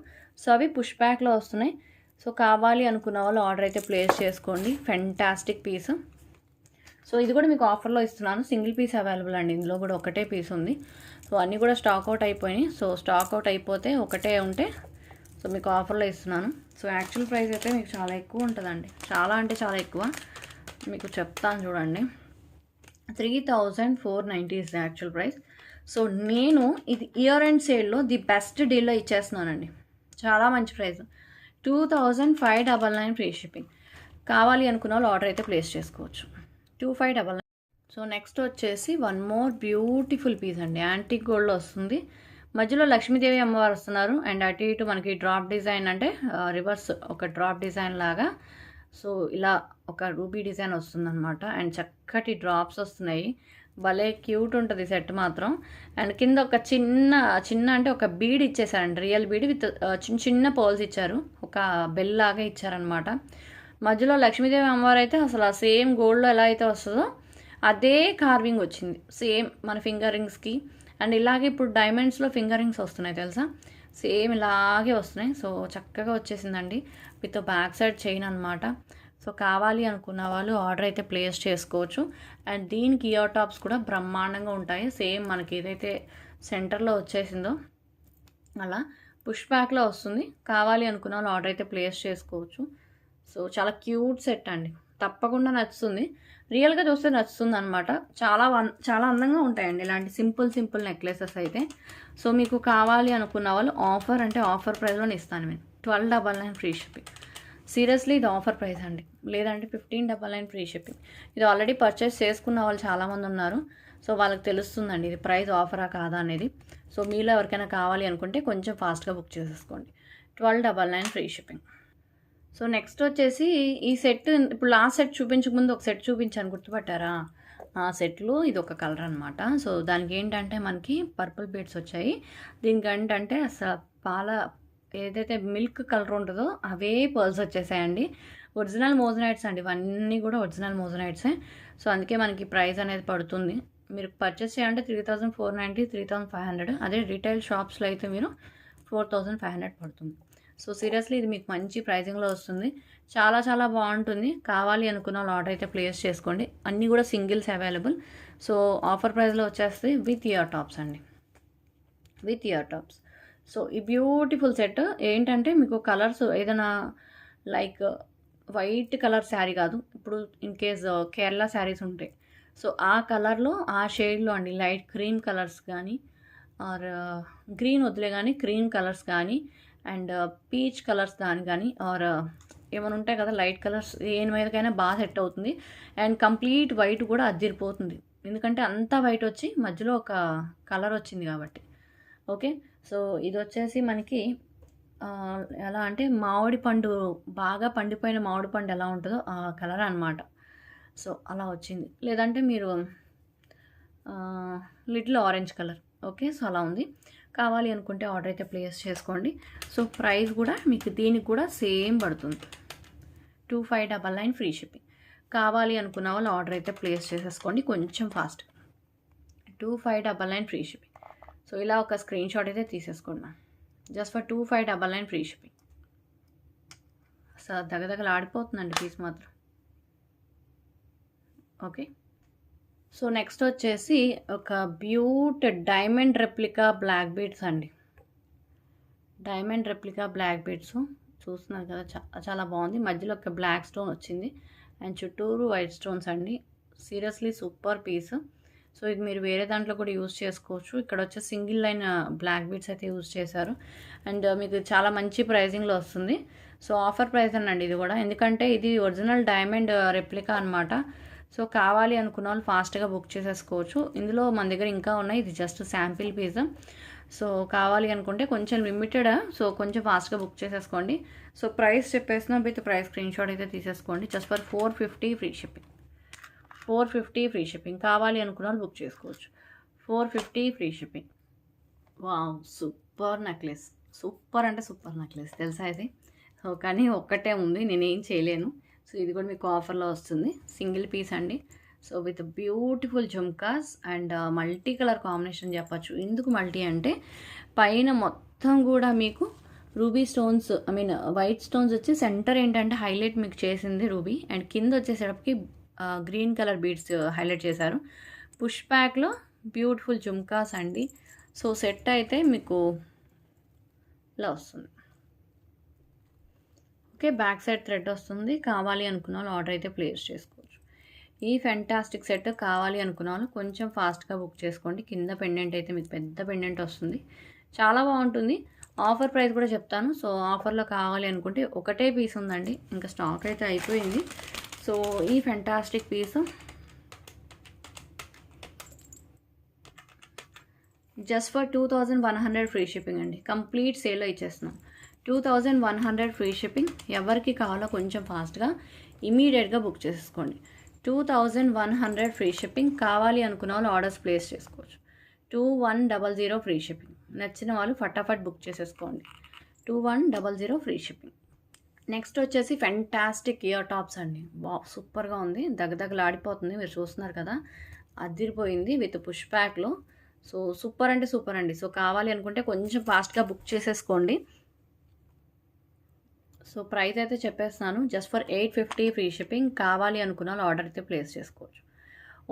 సో అవి పుష్ బ్యాక్లో వస్తున్నాయి. సో కావాలి అనుకున్న వాళ్ళు ఆర్డర్ అయితే ప్లేస్ చేసుకోండి. Fantastic piece. సో ఇది కూడా మీకు ఆఫర్లో ఇస్తున్నాను, సింగిల్ పీస్ అవైలబుల్ అండి. ఇందులో కూడా ఒకటే పీస్ ఉంది. సో అన్నీ కూడా స్టాక్ అవుట్ అయిపోయినాయి. సో స్టాక్ అవుట్ అయిపోతే ఒకటే ఉంటే సో మీకు ఆఫర్లో ఇస్తున్నాను. సో యాక్చువల్ ప్రైస్ అయితే మీకు చాలా ఎక్కువ ఉంటుందండి, చాలా అంటే చాలా ఎక్కువ. మీకు చెప్తాను చూడండి, 3490 is the actual price. So నేను ఇది ఇయర్ ఎండ్ సేల్లో ది బెస్ట్ డీల్లో ఇచ్చేస్తున్నానండి, చాలా మంచి ప్రైస్. 2599 free shipping. కావాలి అనుకున్న వాళ్ళు ఆర్డర్ అయితే ప్లేస్ చేసుకోవచ్చు. 2599. సో నెక్స్ట్ వచ్చేసి వన్ మోర్ బ్యూటిఫుల్ పీస్ అండి, యాంటిక్ గోల్డ్లో వస్తుంది. మధ్యలో లక్ష్మీదేవి అమ్మవారు వస్తున్నారు, అండ్ అటు ఇటు మనకి డ్రాప్ డిజైన్ అంటే రివర్స్ ఒక డ్రాప్ డిజైన్ లాగా. సో ఇలా ఒక రూబీ డిజైన్ వస్తుందన్నమాట, అండ్ చక్కటి డ్రాప్స్ వస్తున్నాయి. భలే క్యూట్ ఉంటుంది సెట్ మాత్రం. అండ్ కింద ఒక చిన్న అంటే ఒక బీడ్ ఇచ్చేసారండి, రియల్ బీడ్ విత్ చిన్న చిన్న పోల్స్ ఇచ్చారు, ఒక బెల్ లాగా ఇచ్చారనమాట. మధ్యలో లక్ష్మీదేవి అమ్మవారు అయితే అసలు సేమ్ గోల్డ్లో ఎలా అయితే వస్తుందో అదే కార్వింగ్ వచ్చింది, సేమ్ మన ఫింగర్ రింగ్స్కి. అండ్ ఇలాగే ఇప్పుడు డైమండ్స్లో ఫింగర్ రింగ్స్ వస్తున్నాయి తెలుసా, సేమ్ ఇలాగే వస్తున్నాయి. సో చక్కగా వచ్చేసిందండి, విత్ బ్యాక్ సైడ్ చైన్ అనమాట. సో కావాలి అనుకున్న వాళ్ళు ఆర్డర్ అయితే ప్లేస్ చేసుకోవచ్చు. అండ్ దీనికి ఇయర్ టాప్స్ కూడా బ్రహ్మాండంగా ఉంటాయి, సేమ్ మనకి ఏదైతే సెంటర్లో వచ్చేసిందో అలా పుష్ బ్యాక్లో వస్తుంది. కావాలి అనుకున్న వాళ్ళు ఆర్డర్ అయితే ప్లేస్ చేసుకోవచ్చు. సో చాలా క్యూట్ సెట్ అండి, తప్పకుండా నచ్చుతుంది. రియల్గా చూస్తే నచ్చుతుంది అనమాట. చాలా అందంగా ఉంటాయండి ఇలాంటి సింపుల్ నెక్లెసెస్ అయితే. సో మీకు కావాలి అనుకున్న వాళ్ళు ఆఫర్ అంటే ఆఫర్ ప్రైస్లోనే ఇస్తాను నేను, 1299 ఫ్రీ షిప్పింగ్. సీరియస్లీ ఇది ఆఫర్ ప్రైస్ అండి, లేదంటే 1599 ఫ్రీ షిప్పింగ్. ఇది ఆల్రెడీ పర్చేస్ చేసుకున్న వాళ్ళు చాలామంది ఉన్నారు. సో వాళ్ళకి తెలుస్తుందండి ఇది ప్రైస్ ఆఫరా కాదా అనేది. సో మీలో ఎవరికైనా కావాలి అనుకుంటే కొంచెం ఫాస్ట్గా బుక్ చేసేసుకోండి. 1299 ఫ్రీ షిప్పింగ్. సో నెక్స్ట్ వచ్చేసి ఈ సెట్, ఇప్పుడు లాస్ట్ సెట్ చూపించకముందు ఒక సెట్ చూపించాను, గుర్తుపట్టారా? ఆ సెట్లో ఇది ఒక కలర్ అనమాట. సో దానికి ఏంటంటే మనకి పర్పుల్ బీడ్స్ వచ్చాయి. దీనికి ఏంటంటే అసలు ఏదైతే మిల్క్ కలర్ ఉంటుందో అవే పర్ల్స్ వచ్చేసాయండి. ఒరిజినల్ మోజనైట్స్ అండి, ఇవన్నీ కూడా ఒరిజినల్ మోజనైట్సే. సో అందుకే మనకి ప్రైస్ అనేది పడుతుంది. మీరు పర్చేస్ చేయాలంటే 3490, 3500. అదే రీటైల్ షాప్స్లో అయితే మీరు 4500 పడుతుంది. సో సీరియస్లీ ఇది మీకు మంచి ప్రైజింగ్లో వస్తుంది, చాలా చాలా బాగుంటుంది. కావాలి అనుకున్న వాళ్ళు ఆర్డర్ అయితే ప్లేస్ చేసుకోండి. అన్నీ కూడా సింగిల్స్ అవైలబుల్. సో ఆఫర్ ప్రైస్లో వచ్చేస్తుంది విత్ ఇయర్ టాప్స్ అండి, విత్ ఇయర్ టాప్స్. సో ఈ బ్యూటిఫుల్ సెట్ ఏంటంటే మీకు కలర్స్ ఏదైనా లైక్ వైట్ కలర్ శారీ కాదు, ఇప్పుడు ఇన్ కేస్ కేరళ శారీస్ ఉంటాయి. సో ఆ కలర్లో ఆ షేడ్లో అండి, లైట్ క్రీమ్ కలర్స్ కానీ ఆర్ గ్రీన్ వదిలే కానీ క్రీమ్ కలర్స్ కానీ అండ్ పీచ్ కలర్స్ దాని కానీ ఆర్ ఏమైనా ఉంటాయి కదా లైట్ కలర్స్, దేని మీదకైనా బాగా సెట్ అవుతుంది. అండ్ కంప్లీట్ వైట్ కూడా అద్దిరిపోతుంది, ఎందుకంటే అంతా వైట్ వచ్చి మధ్యలో ఒక కలర్ వచ్చింది కాబట్టి. ఓకే, సో ఇది వచ్చేసి మనకి ఎలా అంటే మామిడి పండు, బాగా పండిపోయిన మామిడి పండు ఎలా ఉంటుందో ఆ కలర్ అనమాట. సో అలా వచ్చింది, లేదంటే మీరు little orange colour. Okay, so అలా ఉంది. కావాలి అనుకుంటే ఆర్డర్ అయితే ప్లేస్ చేసుకోండి. సో ప్రైస్ కూడా మీకు దీనికి కూడా సేమ్ పడుతుంది, 2599 ఫ్రీ షిప్పింగ్. కావాలి అనుకున్న వాళ్ళు ఆర్డర్ అయితే ప్లేస్ చేసేసుకోండి కొంచెం ఫాస్ట్. 2599 free shipping. సో ఇలా ఒక స్క్రీన్ షాట్ అయితే తీసేసుకోండి. Just for 2599 free shipping. అసలు దగ్గర ఆడిపోతుందండి పీస్ మాత్రం. ఓకే, సో నెక్స్ట్ వచ్చేసి ఒక డైమండ్ రెప్లికా బ్లాక్ బీడ్స్ అండి. డైమండ్ రెప్లికా బ్లాక్ బీడ్స్ చూస్తున్నారు కదా, చాలా బాగుంది. మధ్యలో ఒక బ్లాక్ స్టోన్ వచ్చింది అండ్ చుట్టూరు వైట్ స్టోన్స్ అండి. Seriously super piece. సో ఇది మీరు వేరే దాంట్లో కూడా యూజ్ చేసుకోవచ్చు. ఇక్కడ వచ్చే సింగిల్ లైన్ బ్లాక్ బీడ్స్ అయితే యూజ్ చేశారు అండ్ మీకు చాలా మంచి ప్రైజింగ్లో వస్తుంది. సో ఆఫర్ ప్రైస్ అనండి ఇది కూడా, ఎందుకంటే ఇది ఒరిజినల్ డైమండ్ రెప్లికా అనమాట. సో కావాలి అనుకున్న వాళ్ళు ఫాస్ట్గా బుక్ చేసేసుకోవచ్చు. ఇందులో మన దగ్గర ఇంకా ఉన్నాయి, ఇది జస్ట్ శాంపిల్ పీస్. సో కావాలి అనుకుంటే కొంచెం లిమిటెడ్, సో కొంచెం ఫాస్ట్గా బుక్ చేసేసుకోండి. సో ప్రైస్ చెప్పేసిన విత్ ప్రైస్ స్క్రీన్ షాట్ అయితే తీసేసుకోండి. Just for 450 free shipping. 450 free shipping. కావాలి అనుకున్న వాళ్ళు బుక్ చేసుకోవచ్చు. 450 free shipping. Wow, super necklace. Super అంటే సూపర్ నెక్లెస్ తెలుసా ఇది. సో కానీ ఒక్కటే ఉంది, నేనేం చేయలేను. సో ఇది కూడా మీకు ఆఫర్లో వస్తుంది. సింగిల్ పీస్ అండి. So with beautiful jhumkas and multi colour combination చెప్పచ్చు. ఎందుకు మల్టీ అంటే పైన మొత్తం కూడా మీకు రూబీ స్టోన్స్, వైట్ స్టోన్స్ వచ్చి సెంటర్ ఏంటంటే హైలైట్ మీకు చేసింది రూబీ అండ్ కింద వచ్చేసేటప్పటికి గ్రీన్ కలర్ బీడ్స్ హైలైట్ చేశారు. పుష్ బ్యాక్లో బ్యూటిఫుల్ జుమ్కాస్ అండి. సో సెట్ అయితే మీకు ఇలా వస్తుంది. ఓకే, బ్యాక్ సైడ్ థ్రెడ్ వస్తుంది. కావాలి అనుకున్న వాళ్ళు ఆర్డర్ అయితే ప్లేస్ చేసుకోవచ్చు. ఈ ఫెంటాస్టిక్ సెట్ కావాలి అనుకున్న వాళ్ళు కొంచెం ఫాస్ట్గా బుక్ చేసుకోండి. కింద పెండెంట్ అయితే మీకు పెద్ద పెండెంట్ వస్తుంది, చాలా బాగుంటుంది. ఆఫర్ ప్రైస్ కూడా చెప్తాను. సో ఆఫర్లో కావాలి అనుకుంటే ఒకటే పీస్ ఉందండి, ఇంకా స్టాక్ అయితే అయిపోయింది. సో ఈ fantastic piece just for 2100 free shipping అండి. కంప్లీట్ సేల్లో ఇచ్చేస్తున్నాం. 2100 ఫ్రీ షిప్పింగ్. ఎవరికి కావాలో కొంచెం ఫాస్ట్గా ఇమీడియట్గా బుక్ చేసేసుకోండి. 2100 ఫ్రీ షిప్పింగ్. కావాలి అనుకున్న వాళ్ళు ఆర్డర్స్ ప్లేస్ చేసుకోవచ్చు. 2100 ఫ్రీ షిప్పింగ్. నచ్చిన వాళ్ళు ఫటాఫట్ బుక్ చేసేసుకోండి. 2100 ఫ్రీ షిప్పింగ్. నెక్స్ట్ వచ్చేసి ఫెంటాస్టిక్ ఇయర్ టాప్స్ అండి. సూపర్గా ఉంది, దగ్గలాడిపోతుంది. మీరు చూస్తున్నారు కదా, అదిరిపోయింది విత్ పుష్ బ్యాక్లో. సో సూపర్ అంటే సూపర్ అండి. సో కావాలి అనుకుంటే కొంచెం ఫాస్ట్గా బుక్ చేసేసుకోండి. సో ప్రైస్ అయితే చెప్పేస్తున్నాను. Just for 850 free shipping. కావాలి అనుకున్న వాళ్ళు ఆర్డర్ అయితే ప్లేస్ చేసుకోవచ్చు.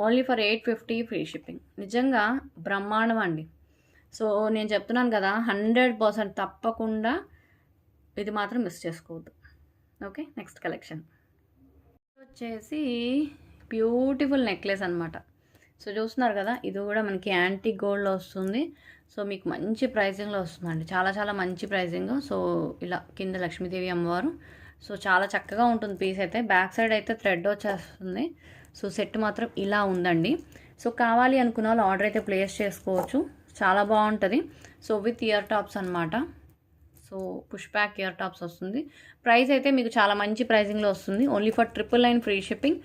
Only for 850 free shipping. నిజంగా బ్రహ్మాండం అండి. సో నేను చెప్తున్నాను కదా, 100% తప్పకుండా ఇది మాత్రం మిస్ చేసుకోవద్దు. ఓకే, నెక్స్ట్ కలెక్షన్ వచ్చేసి బ్యూటిఫుల్ నెక్లెస్ అనమాట. సో చూస్తున్నారు కదా, ఇది కూడా మనకి యాంటిక్ గోల్డ్లో వస్తుంది. సో మీకు మంచి ప్రైజింగ్లో వస్తుందండి, చాలా మంచి ప్రైజింగ్. సో ఇలా కింద లక్ష్మీదేవి అమ్మవారు. సో చాలా చక్కగా ఉంటుంది పీస్ అయితే. బ్యాక్ సైడ్ అయితే థ్రెడ్ వచ్చేస్తుంది. సో సెట్ మాత్రం ఇలా ఉందండి. సో కావాలి అనుకున్న వాళ్ళు ఆర్డర్ అయితే ప్లేస్ చేసుకోవచ్చు. చాలా బాగుంటుంది. సో విత్ ఇయర్ టాప్స్ అనమాట. So push back ear tops వస్తుంది. ప్రైస్ అయితే మీకు చాలా మంచి ప్రైజింగ్లో వస్తుంది. Only for 999 free shipping.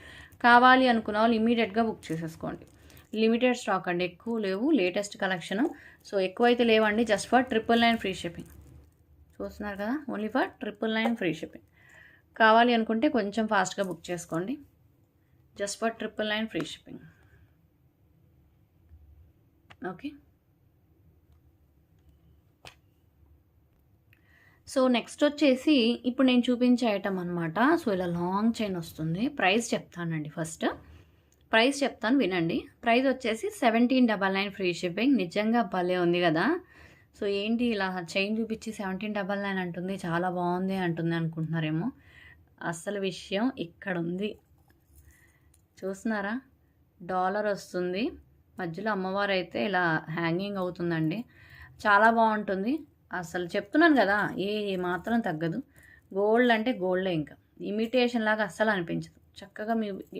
కావాలి అనుకున్న వాళ్ళు ఇమీడియట్గా బుక్ చేసేసుకోండి. లిమిటెడ్ స్టాక్ అండి, ఎక్కువ లేవు. Latest collection. సో ఎక్కువైతే లేవండి. Just for 999 free shipping. చూస్తున్నారు కదా, ఓన్లీ ఫర్ 999 ఫ్రీ షిప్పింగ్. కావాలి అనుకుంటే కొంచెం ఫాస్ట్గా బుక్ చేసుకోండి. Just for 999 free shipping. Okay, so next వచ్చేసి ఇప్పుడు నేను చూపించే ఐటమ్ అనమాట. సో ఇలా లాంగ్ చైన్ వస్తుంది. ప్రైస్ చెప్తానండి, ఫస్ట్ ప్రైస్ చెప్తాను వినండి. ప్రైస్ వచ్చేసి 1799 ఫ్రీ షిప్పింగ్. నిజంగా భలే ఉంది కదా. సో ఏంటి ఇలా చైన్ చూపించి 1799 అంటుంది, చాలా బాగుంది అంటుంది అనుకుంటున్నారేమో. అసలు విషయం ఇక్కడ ఉంది. చూస్తున్నారా, డాలర్ వస్తుంది, మధ్యలో అమ్మవారు అయితే ఇలా హ్యాంగింగ్ అవుతుందండి. చాలా బాగుంటుంది. అసలు చెప్తున్నాను కదా, ఏ మాత్రం తగ్గదు. గోల్డ్ అంటే గోల్డే, ఇంకా ఇమిటేషన్ లాగా అస్సలు అనిపించదు. చక్కగా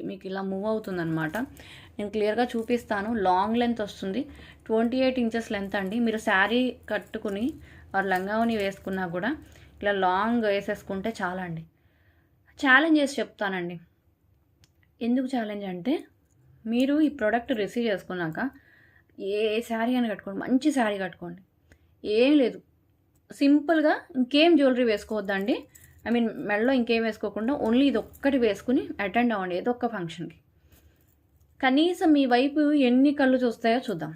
మీకు ఇలా మూవ్ అవుతుందన్నమాట. నేను క్లియర్గా చూపిస్తాను. లాంగ్ లెంత్ వస్తుంది, 28 ఇంచెస్ లెంత్ అండి. మీరు శారీ కట్టుకుని లంగావని వేసుకున్నా కూడా ఇలా లాంగ్ వేసేసుకుంటే చాలా అండి. ఛాలెంజ్ చేసి చెప్తానండి. ఎందుకు ఛాలెంజ్ అంటే, మీరు ఈ ప్రోడక్ట్ రిసీవ్ చేసుకున్నాక ఏ శారీ అని కట్టుకోండి, మంచి శారీ కట్టుకోండి, ఏం లేదు, సింపుల్గా ఇంకేం జ్యువెలరీ వేసుకోవద్దండి. ఐ మీన్ మెడలో ఇంకేం వేసుకోకుండా ఓన్లీ ఇది ఒక్కటి వేసుకుని అటెండ్ అవ్వండి ఏదో ఒక్క ఫంక్షన్కి. కనీసం మీ వైపు ఎన్ని కళ్ళు చూస్తాయో చూద్దాం,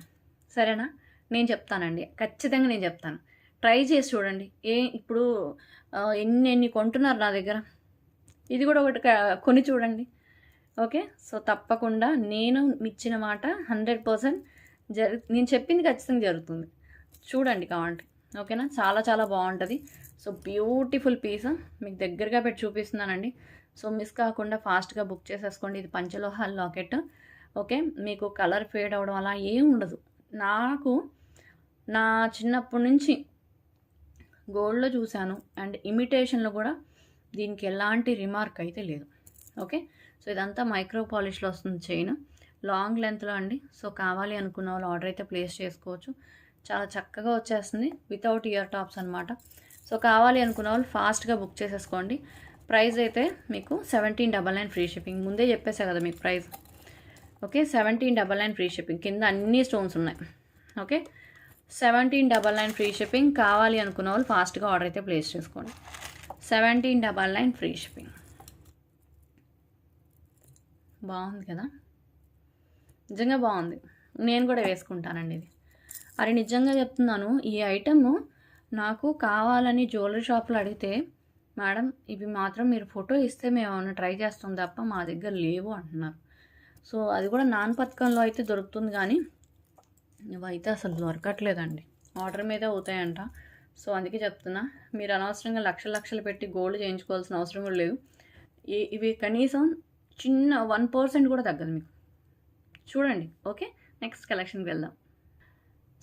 సరేనా? నేను చెప్తానండి, ఖచ్చితంగా నేను చెప్తాను. ట్రై చేసి చూడండి. ఇప్పుడు ఎన్ని కొంటున్నారు నా దగ్గర, ఇది కూడా ఒకటి కొని చూడండి. ఓకే, సో తప్పకుండా నేను ఇచ్చిన మాట 100% నేను చెప్పింది ఖచ్చితంగా జరుగుతుంది. చూడండి కావాలంటే, ఓకేనా? చాలా చాలా బాగుంటుంది. సో బ్యూటిఫుల్ పీస్ మీకు దగ్గరగా పెట్టి చూపిస్తున్నానండి. సో మిస్ కాకుండా ఫాస్ట్గా బుక్ చేసేసుకోండి. ఇది పంచలోహాల లాకెట్. ఓకే, మీకు కలర్ ఫేడ్ అవ్వడం అలా ఏం ఉండదు. నాకు నా చిన్నప్పటి నుంచి గోల్డ్లో చూశాను అండ్ ఇమిటేషన్లో కూడా దీనికి ఎలాంటి రిమార్క్ అయితే లేదు. ఓకే, సో ఇదంతా మైక్రో పాలిష్లో వస్తుంది చైన్, లాంగ్ లెంత్లో అండి. సో కావాలి అనుకున్న వాళ్ళు ఆర్డర్ అయితే ప్లేస్ చేసుకోవచ్చు. చాలా చక్కగా వచ్చేస్తుంది వితౌట్ ఇయర్ టాప్స్ అనమాట. సో కావాలి అనుకున్న వాళ్ళు ఫాస్ట్గా బుక్ చేసేసుకోండి. ప్రైస్ అయితే మీకు 1799 ఫ్రీ షిప్పింగ్. ముందే చెప్పేసా కదా మీకు ప్రైస్. Okay, 1799 free shipping. కింద అన్ని స్టోన్స్ ఉన్నాయి. Okay, 1799 free shipping. కావాలి అనుకున్న వాళ్ళు ఫాస్ట్గా ఆర్డర్ అయితే ప్లేస్ చేసుకోండి. 1799 ఫ్రీ షిప్పింగ్. బాగుంది కదా, నిజంగా బాగుంది. నేను కూడా వేసుకుంటానండి ఇది. అరే నిజంగా చెప్తున్నాను, ఈ ఐటమ్ నాకు కావాలని జ్యువెలరీ షాప్లో అడిగితే, మేడం ఇవి మాత్రం మీరు ఫోటో ఇస్తే మేము ఏమైనా ట్రై చేస్తాం తప్ప మా దగ్గర లేవు అంటున్నారు. సో అది కూడా నాన్ పథకంలో అయితే దొరుకుతుంది, కానీ ఇవైతే అసలు దొరకట్లేదండి. ఆర్డర్ మీదే అవుతాయంట. సో అందుకే చెప్తున్నా, మీరు అనవసరంగా లక్షలు పెట్టి గోల్డ్ చేయించుకోవాల్సిన అవసరం కూడా లేదు. ఇవి కనీసం చిన్న 1% కూడా తగ్గదు మీకు. చూడండి. ఓకే, నెక్స్ట్ కలెక్షన్కి వెళ్దాం.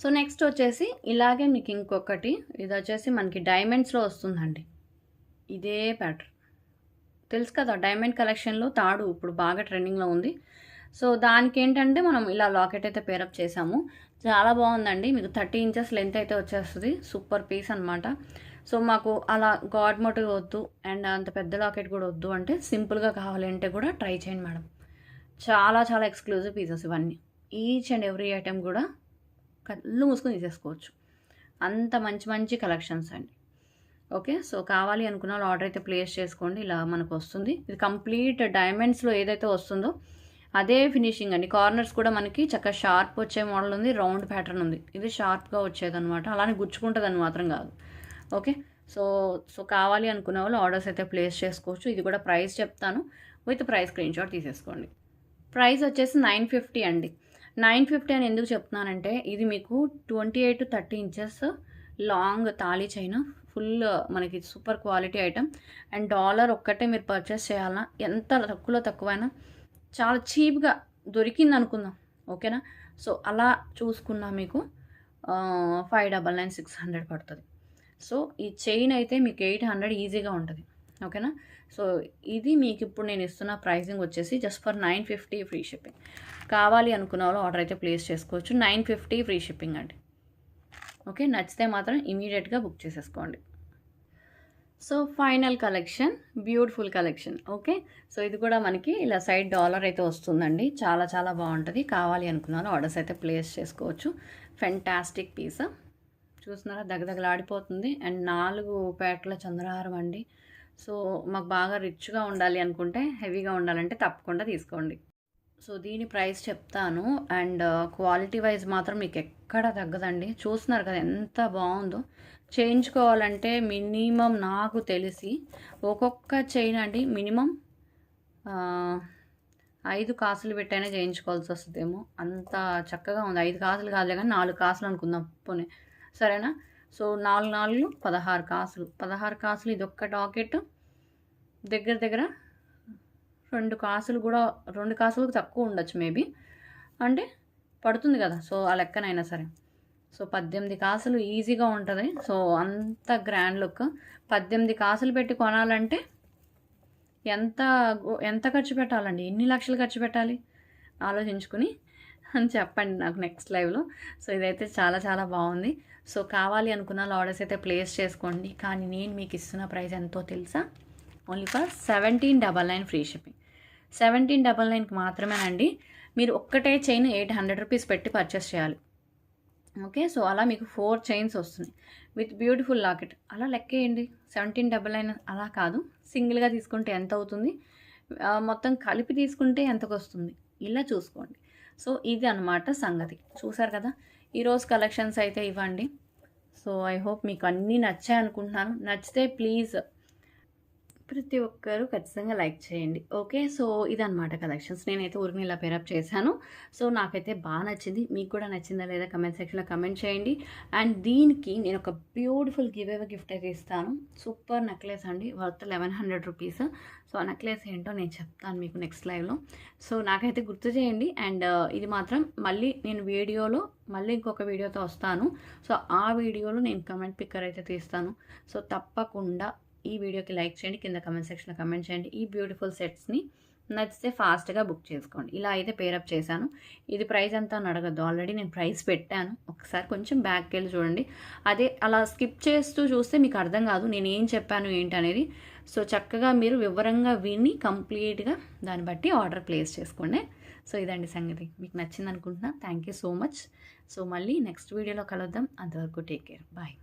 సో నెక్స్ట్ వచ్చేసి ఇలాగే మీకు ఇంకొకటి, ఇది వచ్చేసి మనకి డైమండ్స్లో వస్తుందండి. ఇదే ప్యాటర్న్ తెలుసు కదా, డైమండ్ కలెక్షన్లో తాడు ఇప్పుడు బాగా ట్రెండింగ్లో ఉంది. సో దానికి ఏంటంటే మనం ఇలా లాకెట్ అయితే పేరప్ చేసాము. చాలా బాగుందండి. మీకు 30 ఇంచెస్ లెంత్ అయితే వచ్చేస్తుంది. సూపర్ పీస్ అనమాట. సో మాకు అలా గాడ్ మోటివ్ వద్దు అండ్ అంత పెద్ద లాకెట్ కూడా వద్దు అంటే, సింపుల్గా కావాలంటే కూడా ట్రై చేయండి మేడం. చాలా చాలా ఎక్స్క్లూజివ్ పీసెస్ ఇవన్నీ. ఈచ్ అండ్ ఎవ్రీ ఐటెం కూడా కళ్ళు మూసుకొని తీసేసుకోవచ్చు. అంత మంచి మంచి కలెక్షన్స్ అండి. ఓకే, సో కావాలి అనుకున్న వాళ్ళు ఆర్డర్ అయితే ప్లేస్ చేసుకోండి. ఇలా మనకు వస్తుంది. ఇది కంప్లీట్ డైమండ్స్లో ఏదైతే వస్తుందో అదే ఫినిషింగ్ అండి. కార్నర్స్ కూడా మనకి చక్కగా షార్ప్ వచ్చే మోడల్ ఉంది, రౌండ్ ప్యాటర్న్ ఉంది. ఇది షార్ప్గా వచ్చేదన్నమాట, అలానే గుచ్చుకుంటుందని మాత్రం కాదు. ఓకే, సో కావాలి అనుకున్న వాళ్ళు ఆర్డర్స్ అయితే ప్లేస్ చేసుకోవచ్చు. ఇది కూడా ప్రైస్ చెప్తాను, విత్ ప్రైస్ స్క్రీన్ షాట్ తీసేసుకోండి. ప్రైస్ వచ్చేసి 950 అండి. 950 అని ఎందుకు చెప్తున్నానంటే, ఇది మీకు 28 to 30 inches long thali chain, full మనకి super quality item. And dollar ఒక్కటే మీరు పర్చేస్ చేయాలన్నా, ఎంత తక్కువలో తక్కువైనా చాలా చీప్గా దొరికింది అనుకుందాం. ఓకేనా, సో అలా చూసుకున్నా మీకు 599 600 పడుతుంది. సో ఈ చైన్ అయితే మీకు 800 ఈజీగా ఉంటుంది. ఓకేనా, సో ఇది మీకు ఇప్పుడు నేను ఇస్తున్న ప్రైసింగ్ వచ్చేసి జస్ట్ ఫర్ 950 ఫ్రీ షిప్పింగ్. కావాలి అనుకున్న వాళ్ళు ఆర్డర్ అయితే ప్లేస్ చేసుకోవచ్చు. 950 ఫ్రీ షిప్పింగ్ అండి. ఓకే, నచ్చితే మాత్రం ఇమీడియట్గా బుక్ చేసేసుకోండి. So final collection, beautiful collection. Okay, so ఇది కూడా మనకి ఇలా సైడ్ డాలర్ అయితే వస్తుందండి. చాలా చాలా బాగుంటుంది. కావాలి అనుకున్న వాళ్ళు ఆర్డర్స్ అయితే ప్లేస్ చేసుకోవచ్చు. Fantastic piece. చూస్తున్నారా, దగదగలాడిపోతుంది. అండ్ 4 పేటల చంద్రహారం అండి. సో మాకు బాగా రిచ్గా ఉండాలి అనుకుంటే, హెవీగా ఉండాలంటే తప్పకుండా తీసుకోండి. సో దీని ప్రైస్ చెప్తాను. అండ్ క్వాలిటీ వైజ్ మాత్రం మీకు ఎక్కడ తగ్గదండి. చూస్తున్నారు కదా ఎంత బాగుందో. చేయించుకోవాలంటే మినిమం నాకు తెలిసి ఒక్కొక్క చైన్ అండి మినిమం 5 కాసులు పెట్టైనా చేయించుకోవాల్సి వస్తుందేమో, అంత చక్కగా ఉంది. 5 కాసులు కాదులే కానీ 4 కాసులు అనుకుందాం పోనీ, సరేనా? సో 4 4 16 కాసులు. 16 కాసులు ఇది ఒక్క డాకెట్ దగ్గర దగ్గర 2 కాసులు కూడా, 2 కాసులకు తక్కువ ఉండొచ్చు మేబీ, అంటే పడుతుంది కదా. సో ఆ లెక్కనైనా సరే, సో 18 కాసులు ఈజీగా ఉంటుంది. సో అంత గ్రాండ్ లుక్. 18 కాసులు పెట్టి కొనాలంటే ఎంత ఖర్చు పెట్టాలండి? ఎన్ని లక్షలు ఖర్చు పెట్టాలి? ఆలోచించుకుని అని చెప్పండి నాకు నెక్స్ట్ లైవ్లో. సో ఇదైతే చాలా చాలా బాగుంది. సో కావాలి అనుకున్న ఆర్డర్స్ అయితే ప్లేస్ చేసుకోండి. కానీ నేను మీకు ఇస్తున్న ప్రైస్ ఎంతో తెలుసా? Only for 1799 free shipping. 1799కి మాత్రమేనండి. మీరు ఒక్కటే చైన్ 800 రూపీస్ పెట్టి పర్చేస్ చేయాలి. ఓకే, సో అలా మీకు 4 చైన్స్ వస్తున్నాయి విత్ బ్యూటిఫుల్ లాకెట్. అలా లెక్కేయండి, 1799 అలా కాదు, సింగిల్గా తీసుకుంటే ఎంత అవుతుంది, మొత్తం కలిపి తీసుకుంటే ఎంతకు వస్తుంది, ఇలా చూసుకోండి. సో ఇది అనమాట సంగతి. చూసారు కదా, ఈరోజు కలెక్షన్స్ అయితే ఇవ్వండి. సో ఐ హోప్ మీకు అన్నీ నచ్చాయి అనుకుంటున్నాను. నచ్చితే ప్లీజ్ ప్రతి ఒక్కరు ఖచ్చితంగా లైక్ చేయండి. ఓకే, సో ఇదనమాట కలెక్షన్స్. నేనైతే ఊరికి ఇలా పేరప్ చేశాను. సో నాకైతే బాగా నచ్చింది. మీకు కూడా నచ్చిందా లేదా కమెంట్ సెక్షన్లో కమెంట్ చేయండి. అండ్ దీనికి నేను ఒక బ్యూటిఫుల్ గిఫ్ట్ అయితే ఇస్తాను. సూపర్ నెక్లెస్ అండి, వర్త్ 1100 రూపీస్. సో ఆ నెక్లెస్ ఏంటో నేను చెప్తాను మీకు నెక్స్ట్ లైవ్లో. సో నాకైతే గుర్తు చేయండి. అండ్ ఇది మాత్రం మళ్ళీ నేను వీడియోలో మళ్ళీ ఇంకొక వీడియోతో వస్తాను. సో ఆ వీడియోలో నేను కమెంట్ పిక్కర్ అయితే తీస్తాను. సో తప్పకుండా ఈ వీడియోకి లైక్ చేయండి, కింద కమెంట్ సెక్షన్లో కమెంట్ చేయండి. ఈ బ్యూటిఫుల్ సెట్స్ని నచ్చితే ఫాస్ట్గా బుక్ చేసుకోండి. ఇలా అయితే పేరప్ చేశాను. ఇది ప్రైస్ ఎంత అని అడగద్దు, ఆల్రెడీ నేను ప్రైస్ పెట్టాను. ఒకసారి కొంచెం బ్యాక్కి వెళ్ళి చూడండి. అదే అలా స్కిప్ చేస్తూ చూస్తే మీకు అర్థం కాదు నేను ఏం చెప్పాను ఏంటనేది. సో చక్కగా మీరు వివరంగా విని కంప్లీట్గా దాన్ని బట్టి ఆర్డర్ ప్లేస్ చేసుకోండి. సో ఇదండి సంగతి. మీకు నచ్చింది అనుకుంటున్నా. Thank you so much. So మళ్ళీ నెక్స్ట్ వీడియోలో కలుద్దాం. అంతవరకు టేక్ కేర్, బాయ్.